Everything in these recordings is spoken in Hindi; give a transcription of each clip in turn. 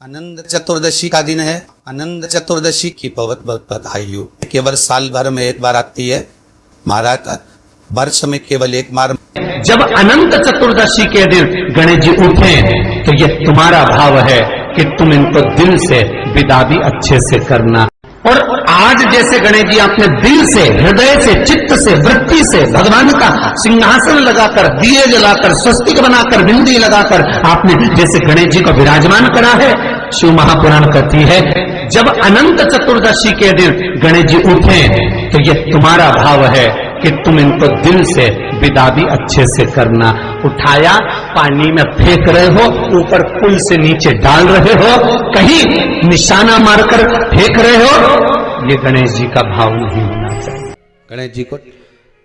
आनंद चतुर्दशी का दिन है। आनंद चतुर्दशी की बहुत बहुत बधाई हो। केवल साल भर में एक बार आती है महाराज, वर्ष में केवल एक बार। जब अनंत चतुर्दशी के दिन गणेश जी उठे तो ये तुम्हारा भाव है कि तुम इनको दिल से विदा भी अच्छे से करना। और आज जैसे गणेश जी आपने दिल से, हृदय से, चित्त से, वृत्ति से भगवान का सिंहासन लगाकर, दिए जलाकर, स्वस्तिक बनाकर, बिंदी लगाकर आपने जैसे गणेश जी को विराजमान करा है, शिव महापुराण कहती है जब अनंत चतुर्दशी के दिन गणेश जी उठे तो ये तुम्हारा भाव है कि तुम इनको दिल से विदा भी अच्छे से करना। उठाया, पानी में फेंक रहे हो, ऊपर पुल से नीचे डाल रहे हो, कहीं निशाना मारकर फेंक रहे हो, ये गणेश जी का भाव नहीं होना चाहिए। गणेश जी को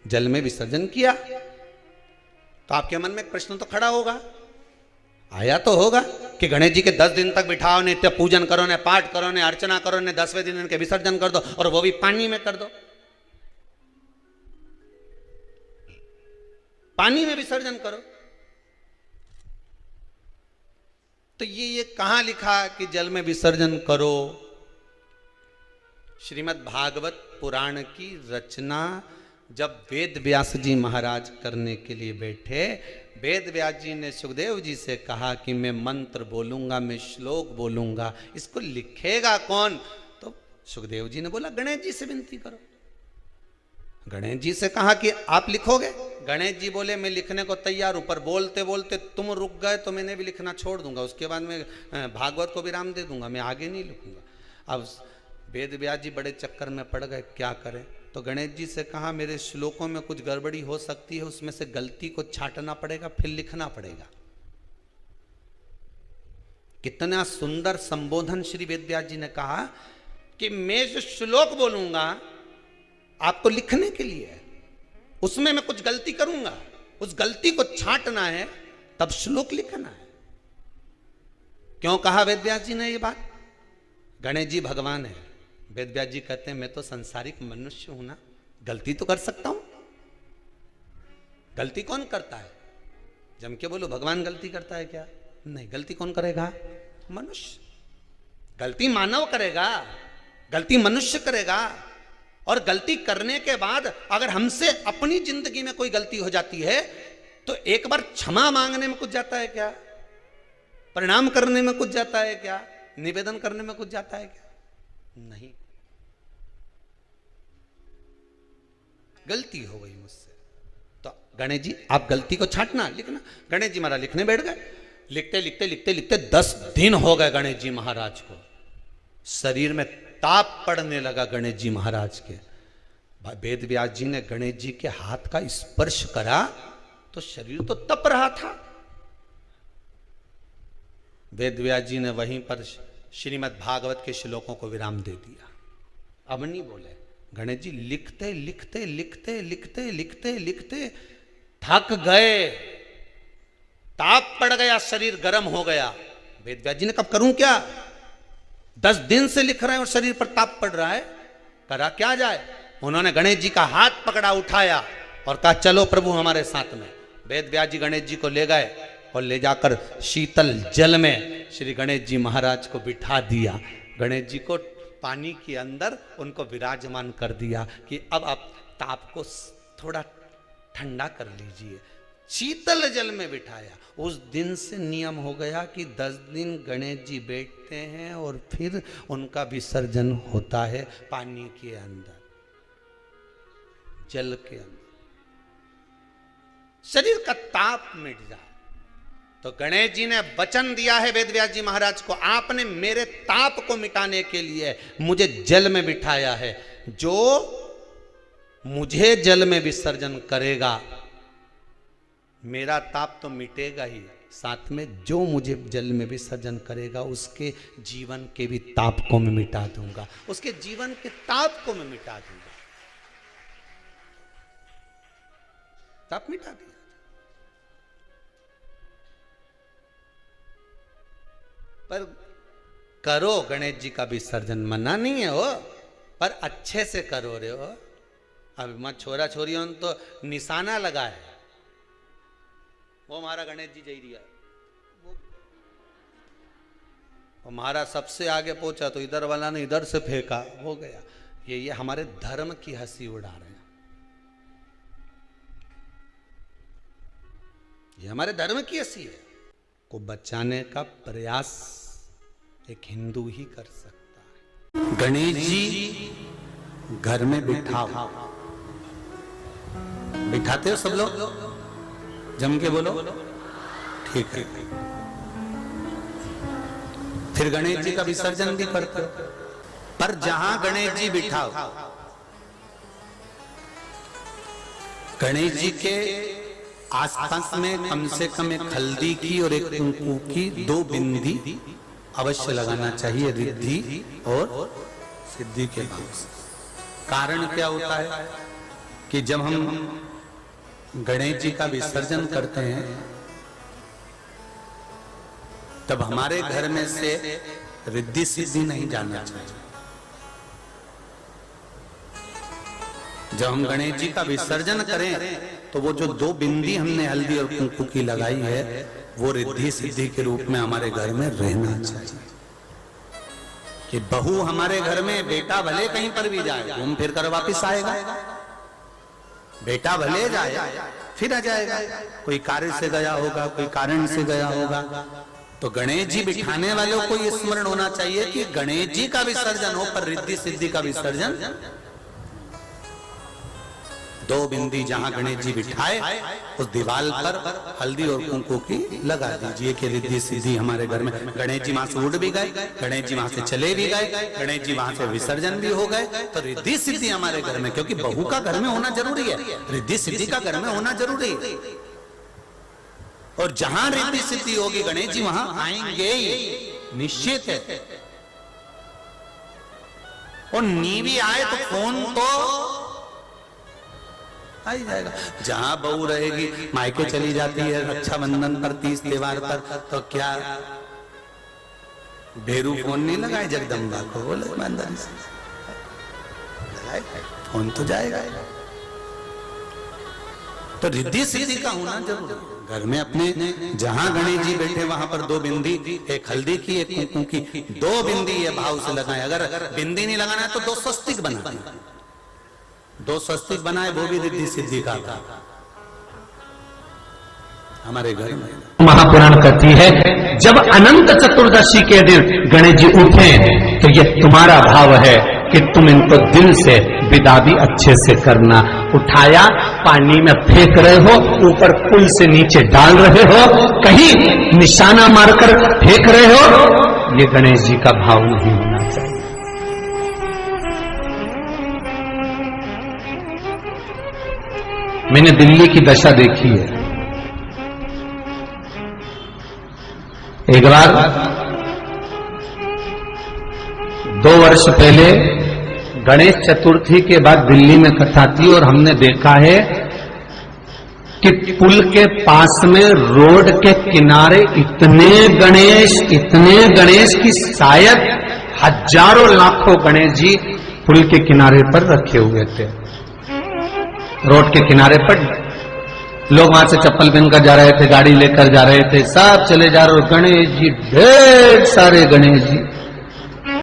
जल में विसर्जन किया तो आपके मन में एक प्रश्न तो खड़ा होगा, आया तो होगा कि गणेश जी के 10 दिन तक बिठाओ, नित्य पूजन करो, ने पाठ करो, ने अर्चना करो, ने 10वें दिन इनके विसर्जन कर दो, और वो भी पानी में कर दो। पानी में विसर्जन करो। तो ये कहां लिखा कि जल में विसर्जन करो? श्रीमद् भागवत पुराण की रचना जब वेद व्यास जी महाराज करने के लिए बैठे, वेद व्यास जी ने सुखदेव जी से कहा कि मैं मंत्र बोलूंगा, मैं श्लोक बोलूंगा, इसको लिखेगा कौन? तो सुखदेव जी ने बोला गणेश जी से विनती करो। गणेश जी से कहा कि आप लिखोगे? गणेश जी बोले मैं लिखने को तैयार हूं, पर बोलते बोलते तुम रुक गए तो मैंने भी लिखना छोड़ दूंगा, उसके बाद मैं भागवत को विराम दे दूंगा, मैं आगे नहीं लिखूंगा। अब वेद व्यास जी बड़े चक्कर में पड़ गए, क्या करें? तो गणेश जी से कहा मेरे श्लोकों में कुछ गड़बड़ी हो सकती है, उसमें से गलती को छांटना पड़ेगा, फिर लिखना पड़ेगा। कितना सुंदर संबोधन श्री वेद व्यास जी ने कहा कि मैं जो श्लोक बोलूंगा आपको लिखने के लिए है, उसमें मैं कुछ गलती करूंगा, उस गलती को छांटना है, तब श्लोक लिखना है। क्यों कहा वेद व्यास जी ने ये बात? गणेश जी भगवान है, वेद व्यास जी कहते हैं मैं तो संसारिक मनुष्य हूं ना, गलती तो कर सकता हूं। गलती कौन करता है? जम के बोलो भगवान गलती करता है क्या? नहीं, गलती कौन करेगा? मनुष्य। गलती मानव करेगा, गलती मनुष्य करेगा। और गलती करने के बाद अगर हमसे अपनी जिंदगी में कोई गलती हो जाती है तो एक बार क्षमा मांगने में कुछ जाता है क्या? प्रणाम करने में कुछ जाता है क्या? निवेदन करने में कुछ जाता है क्या? नहीं। गलती हो गई मुझसे, तो गणेश जी आप गलती को छांटना, लिखना। गणेश जी महाराज लिखने बैठ गए। लिखते लिखते लिखते लिखते 10 दिन हो गए गणेश जी महाराज को। शरीर में ताप पड़ने लगा गणेश जी महाराज के। वेद व्यास जी ने गणेश जी के हाथ का स्पर्श करा तो शरीर तो तप रहा था। वेद व्यास जी ने वहीं पर श्रीमद् भागवत के श्लोकों को विराम दे दिया। अब नहीं बोले। गणेश जी लिखते लिखते लिखते लिखते लिखते लिखते थक गए, ताप पड़ गया, शरीर गर्म हो गया। वेद व्यास जी ने कब करूं क्या? 10 दिन से लिख रहे हैं और शरीर पर ताप पड़ रहा है, करा क्या जाए? उन्होंने गणेश जी का हाथ पकड़ा, उठाया और कहा चलो प्रभु हमारे साथ में। वेद व्यास जी गणेश जी को ले गए और ले जाकर शीतल जल में श्री गणेश जी महाराज को बिठा दिया। गणेश जी को पानी के अंदर उनको विराजमान कर दिया कि अब आप ताप को थोड़ा ठंडा कर लीजिए। शीतल जल में बिठाया। उस दिन से नियम हो गया कि 10 दिन गणेश जी बैठते हैं और फिर उनका विसर्जन होता है पानी के अंदर, जल के अंदर। शरीर का ताप मिट जाए। तो गणेश जी ने वचन दिया है वेद व्यास जी महाराज को, आपने मेरे ताप को मिटाने के लिए मुझे जल में बिठाया है। जो मुझे जल में विसर्जन करेगा मेरा ताप तो मिटेगा ही, साथ में जो मुझे जल में विसर्जन करेगा उसके जीवन के भी ताप को मैं मिटा दूंगा, उसके जीवन के ताप को मैं मिटा दूंगा। ताप मिटा दिया। पर करो गणेश जी का विसर्जन, मना नहीं है हो, पर अच्छे से करो रे हो। अब मैं छोरा छोरियों तो निशाना लगाए, वो हमारा गणेश जी जई दिया, और महाराज सबसे आगे पहुंचा तो इधर वाला ने इधर से फेंका, हो गया। ये हमारे धर्म की हंसी उड़ा रहे हैं, ये हमारे धर्म की हंसी है। को बचाने का प्रयास एक हिंदू ही कर सकता है। गणेश जी घर में बिठाओ, बिठाते हो सब लोग? जम के बोलो, ठीक है। फिर गणेश जी का विसर्जन भी करते हो, पर जहां गणेश जी बिठाओ, गणेश जी के आसपास में कम से कम एक हल्दी की और एक कुंकू की 2 बिंदी अवश्य लगाना चाहिए, रिद्धि और सिद्धि के भाव से। कारण क्या होता है कि जब हम गणेश जी का विसर्जन करते हैं तब हमारे घर में से रिद्धि सिद्धि नहीं जाना चाहिए। जब हम गणेश जी का विसर्जन करें तो वो जो 2 बिंदी हमने हल्दी और कुंकू की लगाई है वो रिद्धि सिद्धि के रूप में हमारे घर में रहना चाहिए। कि बहू हमारे घर में, बेटा भले कहीं पर भी जाए घूम फिर कर वापिस आएगा, बेटा भले जाए फिर आ जाएगा, कोई कार्य से गया होगा, कोई कारण से गया होगा। तो गणेश जी बिठाने वालों को ये स्मरण होना चाहिए कि गणेश जी का विसर्जन हो पर रिद्धि सिद्धि का विसर्जन। 2 बिंदी जहां गणेश जी बिठाए उस दीवार पर हल्दी और कुंकू की लगा दीजिए कि रिद्धि सिद्धि हमारे घर में। गणेश जी वहां से उड़ भी गए, गणेश जी वहां से चले भी गए, गणेश जी वहां से विसर्जन भी हो गए, तो रिद्धि सिद्धि हमारे घर में, क्योंकि बहू का घर में होना जरूरी है, रिद्धि सिद्धि का घर में होना जरूरी है। और जहां रिद्धि सिद्धि होगी गणेश जी वहां आएंगे निश्चित है। और नीवी आए तो फोन तो आ ही जाएगा। जहां बहू रहेगी, मायके चली जाती है रक्षाबंधन पर, 30 त्योहार पर, तो क्या भेरू फोन नहीं लगाए जगदम्बा को? बोले ईमानदारी से लगाए, फोन तो जाएगा। तो रिद्धि सिद्धि का होना जरूरी है। घर में अपने जहां गणेश जी बैठे वहां पर 2 बिंदी, एक हल्दी की एक कुंकू की, 2 बिंदी ये भाव से लगाए। अगर बिंदी नहीं लगाना है तो 2 स्वस्तिक बना, 2 स्वस्तिक बनाए, वो भी रिद्धि सिद्धि का हमारे घर में। महापुराण कहती है जब अनंत चतुर्दशी के दिन गणेश जी उठे तो ये तुम्हारा भाव है कि तुम इनको दिल से विदा भी अच्छे से करना। उठाया, पानी में फेंक रहे हो, ऊपर पुल से नीचे डाल रहे हो, कहीं निशाना मारकर फेंक रहे हो, ये गणेश जी का भाव नहीं होना चाहिए। मैंने दिल्ली की दशा देखी है। एक बार 2 वर्ष पहले गणेश चतुर्थी के बाद दिल्ली में कथा थी और हमने देखा है कि पुल के पास में रोड के किनारे इतने गणेश की शायद हजारों लाखों गणेश जी पुल के किनारे पर रखे हुए थे। रोड के किनारे पर लोग वहां से चप्पल पहनकर जा रहे थे, गाड़ी लेकर जा रहे थे, सब चले जा रहे, गणेश जी, ढेर सारे गणेश जी।